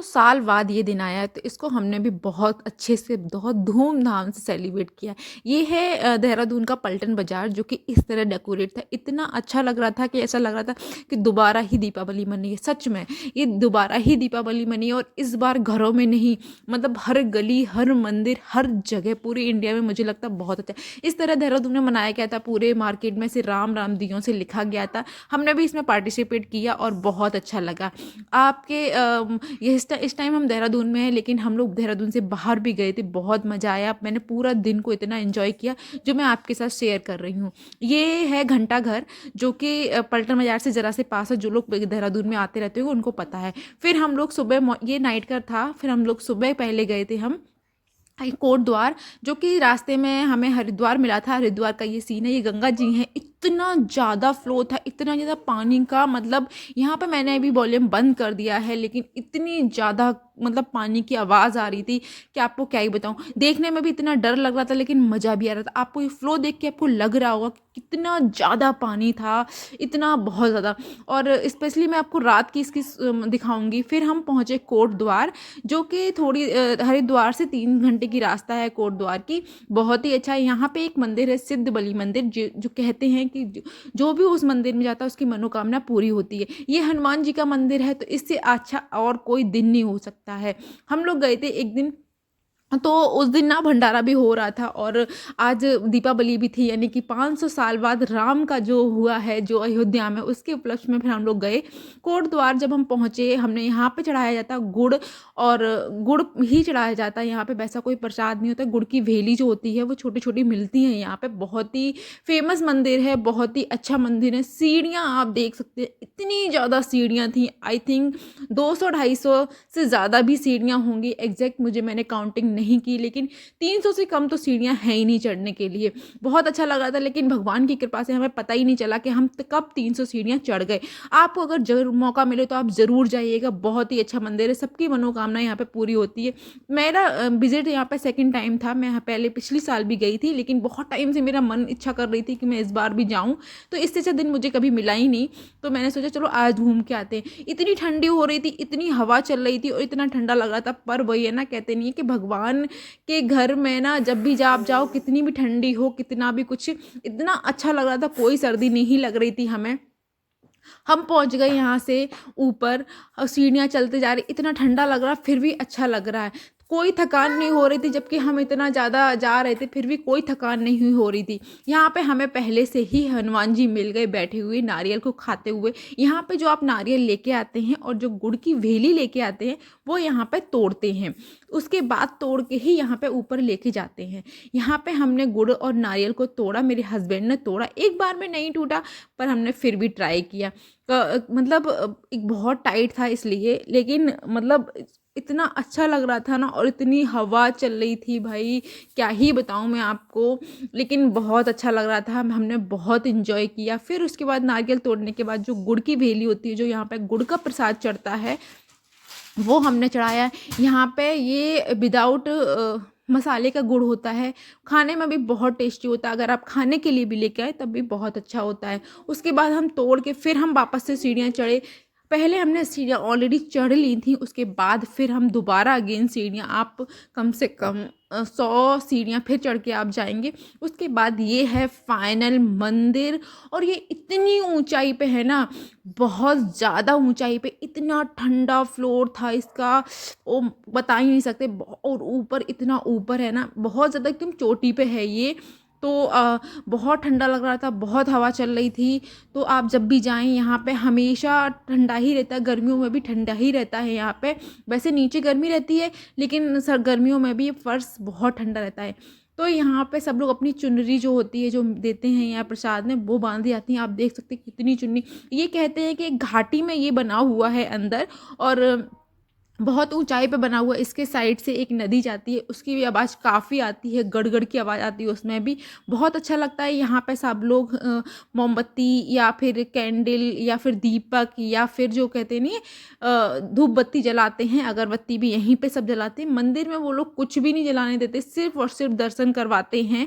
तो साल बाद ये दिन आया है, तो इसको हमने भी बहुत अच्छे से, बहुत धूमधाम से सेलिब्रेट किया। ये है देहरादून का पलटन बाज़ार, जो कि इस तरह डेकोरेट था। इतना अच्छा लग रहा था कि ऐसा लग रहा था कि दोबारा ही दीपावली मनी है। सच में ये दोबारा ही दीपावली मनी है, और इस बार घरों में नहीं, मतलब हर गली, हर मंदिर, हर जगह पूरे इंडिया में मुझे लगता है बहुत अच्छा। इस तरह देहरादून में मनाया गया था, पूरे मार्केट में से राम राम दियों से लिखा गया था। हमने भी इसमें पार्टिसिपेट किया और बहुत अच्छा लगा। आपके ये इस टाइम हम देहरादून में हैं, लेकिन हम लोग देहरादून से बाहर भी गए थे। बहुत मज़ा आया, मैंने पूरा दिन को इतना एंजॉय किया जो मैं आपके साथ शेयर कर रही हूँ। ये है घंटा घर, जो कि पलटन बाजार से ज़रा से पास है। जो लोग देहरादून में आते रहते हो उनको पता है। फिर हम लोग सुबह, ये नाइट का था, फिर हम लोग सुबह पहले गए थे हम कोटद्वार, जो कि रास्ते में हमें हरिद्वार मिला था। हरिद्वार का ये सीन है, ये गंगा जी हैं। इतना ज़्यादा फ्लो था, इतना ज़्यादा पानी का, मतलब यहाँ पे मैंने अभी वॉल्यूम बंद कर दिया है, लेकिन इतनी ज़्यादा मतलब पानी की आवाज़ आ रही थी कि आपको क्या ही बताऊँ। देखने में भी इतना डर लग रहा था, लेकिन मज़ा भी आ रहा था। आपको ये फ्लो देख के आपको लग रहा होगा कि कितना ज़्यादा पानी था, इतना बहुत ज़्यादा। और स्पेशली मैं आपको रात की इसकी दिखाऊंगी। फिर हम पहुँचे कोटद्वार, जो कि थोड़ी हरिद्वार से 3 घंटे की रास्ता है कोटद्वार की। बहुत ही अच्छा है। यहाँ पे एक मंदिर है, सिद्ध बलि मंदिर, जो कहते हैं कि जो भी उस मंदिर में जाता है उसकी मनोकामना पूरी होती है। ये हनुमान जी का मंदिर है, तो इससे अच्छा और कोई दिन नहीं हो सकता है। हम लोग गए थे एक दिन, तो उस दिन ना भंडारा भी हो रहा था, और आज दीपावली भी थी, यानी कि 500 साल बाद राम का जो हुआ है, जो अयोध्या में, उसके उपलक्ष्य में फिर हम लोग गए कोटद्वार। जब हम पहुँचे, हमने यहाँ पे चढ़ाया जाता गुड़, और गुड़ ही चढ़ाया जाता है यहाँ पे, वैसा कोई प्रसाद नहीं होता। गुड़ की वेली जो होती है वो छोटी छोटी मिलती हैं यहाँ पे। बहुत ही फेमस मंदिर है, बहुत ही अच्छा मंदिर है। सीढ़ियाँ आप देख सकते हैं, इतनी ज़्यादा सीढ़ियाँ थी। आई थिंक 200-250 से ज़्यादा भी सीढ़ियाँ होंगी, एग्जैक्ट मुझे, मैंने काउंटिंग नहीं की, लेकिन 300 से कम तो सीढ़ियाँ हैं ही नहीं चढ़ने के लिए। बहुत अच्छा लगा था, लेकिन भगवान की कृपा से हमें पता ही नहीं चला कि हम कब 300 सीढ़ियाँ चढ़ गए। आपको अगर जरूर मौका मिले तो आप ज़रूर जाइएगा। बहुत ही अच्छा मंदिर है, सबकी मनोकामना यहाँ पे पूरी होती है। मेरा विजिट यहाँ पे सेकंड टाइम था। मैं यहाँ पहले पिछली साल भी गई थी, लेकिन बहुत टाइम से मेरा मन इच्छा कर रही थी कि मैं इस बार भी जाऊँ, तो इससे अच्छा दिन मुझे कभी मिला ही नहीं। तो मैंने सोचा चलो आज घूम के आते हैं। इतनी ठंडी हो रही थी, इतनी हवा चल रही थी, और इतना ठंडा लग रहा था। पर वही है ना, कहते नहीं है कि भगवान के घर में ना जब भी आप जाओ, कितनी भी ठंडी हो, कितना भी कुछ, इतना अच्छा लग रहा था। कोई सर्दी नहीं लग रही थी हमें। हम पहुंच गए यहाँ से ऊपर, और सीढ़ियाँ चलते जा रही, इतना ठंडा लग रहा, फिर भी अच्छा लग रहा है। कोई थकान नहीं हो रही थी, जबकि हम इतना ज़्यादा जा रहे थे, फिर भी कोई थकान नहीं हो रही थी। यहाँ पे हमें पहले से ही हनुमान जी मिल गए बैठे हुए, नारियल को खाते हुए। यहाँ पे जो आप नारियल लेके आते हैं और जो गुड़ की वेली लेके आते हैं, वो यहाँ पे तोड़ते हैं। उसके बाद तोड़ के ही यहाँ पे ऊपर लेके जाते हैं। यहाँ पे हमने गुड़ और नारियल को तोड़ा, मेरे हस्बैंड ने तोड़ा। एक बार में नहीं टूटा, पर हमने फिर भी ट्राई किया। मतलब एक बहुत टाइट था इसलिए, लेकिन मतलब इतना अच्छा लग रहा था ना, और इतनी हवा चल रही थी भाई, क्या ही बताऊं मैं आपको। लेकिन बहुत अच्छा लग रहा था, हमने बहुत इंजॉय किया। फिर उसके बाद नारियल तोड़ने के बाद जो गुड़ की वेली होती है, जो यहाँ पे गुड़ का प्रसाद चढ़ता है, वो हमने चढ़ाया। यहाँ पे ये विदाउट मसाले का गुड़ होता है। खाने में भी बहुत टेस्टी होता है। अगर आप खाने के लिए भी लेके आए तब भी बहुत अच्छा होता है। उसके बाद हम तोड़ के फिर हम वापस से सीढ़ियाँ चढ़े। पहले हमने सीढ़ियाँ ऑलरेडी चढ़ ली थी, उसके बाद फिर हम दोबारा अगेन सीढ़ियाँ, आप कम से कम 100 सीढ़ियाँ फिर चढ़ के आप जाएंगे। उसके बाद ये है फाइनल मंदिर, और ये इतनी ऊंचाई पे है ना, बहुत ज़्यादा ऊंचाई पे। इतना ठंडा फ्लोर था इसका, वो बता ही नहीं सकते। और ऊपर, इतना ऊपर है ना, बहुत ज़्यादा एकदम चोटी पे है ये। तो बहुत ठंडा लग रहा था, बहुत हवा चल रही थी। तो आप जब भी जाएं, यहाँ पे हमेशा ठंडा ही रहता है, गर्मियों में भी ठंडा ही रहता है यहाँ पे। वैसे नीचे गर्मी रहती है, लेकिन सर गर्मियों में भी फर्श बहुत ठंडा रहता है। तो यहाँ पे सब लोग अपनी चुनरी जो होती है, जो देते हैं यहाँ प्रसाद में, वो बांधी जाती हैं। आप देख सकते हैं कितनी चुन्नी। ये कहते हैं कि एक घाटी में ये बना हुआ है अंदर, और बहुत ऊंचाई पे बना हुआ है। इसके साइड से एक नदी जाती है, उसकी भी आवाज़ काफ़ी आती है, गड़गड़ की आवाज़ आती है उसमें भी। बहुत अच्छा लगता है। यहाँ पे सब लोग मोमबत्ती या फिर कैंडल या फिर दीपक, या फिर जो कहते नहीं धूप बत्ती जलाते हैं, अगरबत्ती भी यहीं पे सब जलाते हैं। मंदिर में वो लोग कुछ भी नहीं जलाने देते, सिर्फ और सिर्फ दर्शन करवाते हैं।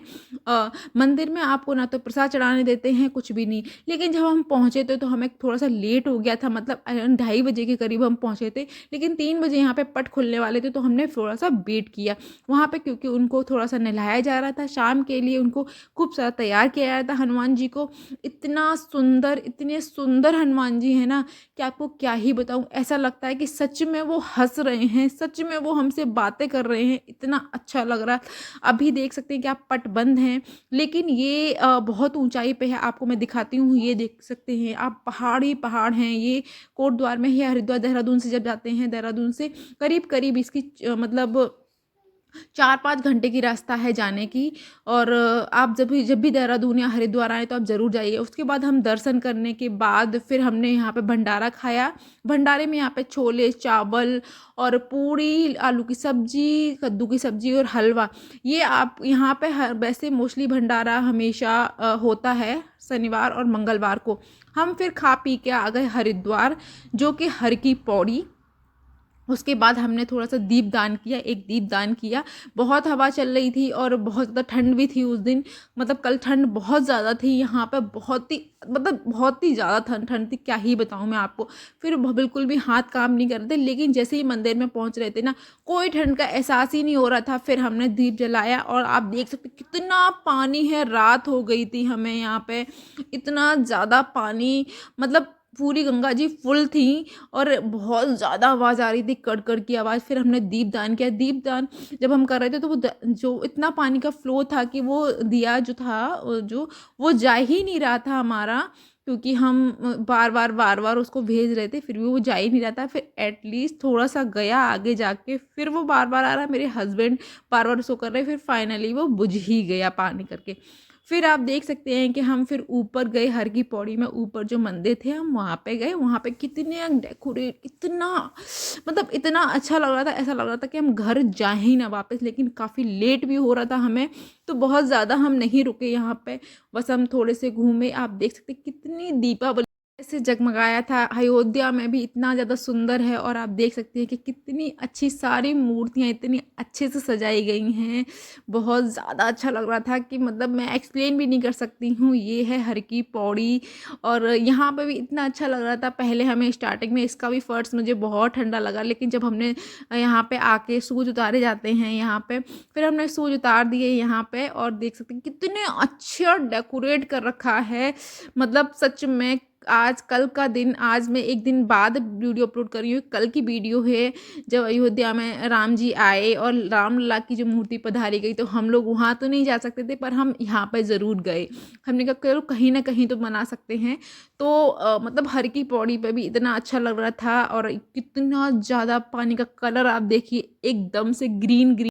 मंदिर में आपको ना तो प्रसाद चढ़ाने देते हैं, कुछ भी नहीं। लेकिन जब हम पहुँचे थे तो हमें थोड़ा सा लेट हो गया था, मतलब 2:30 बजे के करीब हम पहुँचे थे, लेकिन 3 बजे यहाँ पे पट खुलने वाले थे, तो हमने थोड़ा-सा वेट किया वहाँ पे, क्योंकि उनको थोड़ा-सा नहलाया जा रहा था। शाम के लिए उनको खूब सारा तैयार किया जा रहा था हनुमान जी को। इतना सुंदर, इतने सुंदर हनुमान जी हैं ना कि आपको क्या ही बताऊँ। ऐसा लगता है कि सच में वो हँस रहे हैं, सच में वो हमसे बातें कर रहे हैं, इतना अच्छा लग रहा है। अभी देख सकते हैं कि आप पट बंद हैं, लेकिन ये बहुत ऊँचाई पे है, आपको मैं दिखाती हूँ, ये देख सकते हैं आप, पहाड़ ही पहाड़ हैं। ये कोटद्वार में है, हरिद्वार देहरादून से जब जाते हैं, देहरादून से करीब-करीब इसकी मतलब 4-5 घंटे की रास्ता है जाने की। और आप जब भी देहरादून या हरिद्वार आएँ तो आप ज़रूर जाइए। उसके बाद हम दर्शन करने के बाद फिर हमने यहाँ पे भंडारा खाया। भंडारे में यहाँ पे छोले, चावल और पूड़ी, आलू की सब्ज़ी, कद्दू की सब्ज़ी और हलवा। ये आप यहाँ पे हर वैसे मोस्टली भंडारा हमेशा होता है शनिवार और मंगलवार को। हम फिर खा पी के आ गए हरिद्वार, जो कि हर की पौड़ी। उसके बाद हमने थोड़ा-सा दीपदान किया, एक दीपदान किया। बहुत हवा चल रही थी और बहुत ज़्यादा ठंड भी थी उस दिन, मतलब कल ठंड बहुत ज़्यादा थी यहाँ पे, बहुत ही मतलब बहुत ही ज़्यादा ठंड थी, क्या ही बताऊँ मैं आपको। फिर बिल्कुल भी हाथ काम नहीं कर रहे थे, लेकिन जैसे ही मंदिर में पहुँच रहे थे ना, कोई ठंड का एहसास ही नहीं हो रहा था। फिर हमने दीप जलाया और आप देख सकते हैं कितना पानी है, रात हो गई थी हमें यहाँ पे, इतना ज़्यादा पानी, मतलब पूरी गंगा जी फुल थी और बहुत ज़्यादा आवाज़ आ रही थी, कड़-कड़ की आवाज़। फिर हमने दीपदान किया। दीपदान जब हम कर रहे थे तो वो जो इतना पानी का फ्लो था कि वो दिया जो था जो वो जा ही नहीं रहा था हमारा, क्योंकि हम बार-बार उसको भेज रहे थे, फिर भी वो जा ही नहीं रहा था। फिर एटलीस्ट थोड़ा-सा गया आगे जाके, फिर वो बार-बार आ रहा है। मेरे हस्बैंड बार-बार उसको कर रहे हैं, फिर फाइनली वो बुझ ही गया पानी करके। फिर आप देख सकते हैं कि हम फिर ऊपर गए, हर की पौड़ी में ऊपर जो मंदिर थे हम वहाँ पे गए। वहाँ पे कितने डेकोरेट, इतना मतलब इतना अच्छा लग रहा था, ऐसा लग रहा था कि हम घर जाएँ ही ना वापस। लेकिन काफ़ी लेट भी हो रहा था हमें, तो बहुत ज़्यादा हम नहीं रुके यहाँ पे, बस हम थोड़े से घूमे। आप देख सकते हैं कितनी दीपावली ऐसे जगमगाया था। अयोध्या में भी इतना ज़्यादा सुंदर है और आप देख सकते हैं कि कितनी अच्छी सारी मूर्तियाँ इतनी अच्छे से सजाई गई हैं। बहुत ज़्यादा अच्छा लग रहा था कि मतलब मैं एक्सप्लेन भी नहीं कर सकती हूँ। ये है हर की पौड़ी और यहाँ पे भी इतना अच्छा लग रहा था। पहले हमें स्टार्टिंग में इसका भी फर्स्ट मुझे बहुत ठंडा लगा, लेकिन जब हमने यहाँ पे आके शूज़ उतारे जाते हैं यहाँ पे, फिर हमने शूज़ उतार दिए यहाँ पे और देख सकते हैं कितने अच्छा डेकोरेट कर रखा है। मतलब सच में आज कल का दिन, आज मैं एक दिन बाद वीडियो अपलोड कर रही हूँ। कल की वीडियो है जब अयोध्या में राम जी आए और रामलला की जो मूर्ति पधारी गई, तो हम लोग वहाँ तो नहीं जा सकते थे, पर हम यहाँ पे ज़रूर गए। हमने कहा चलो कहीं ना कहीं तो मना सकते हैं। तो मतलब हर की पौड़ी पे भी इतना अच्छा लग रहा था और कितना ज़्यादा पानी का कलर आप देखिए, एकदम से ग्रीन ग्रीन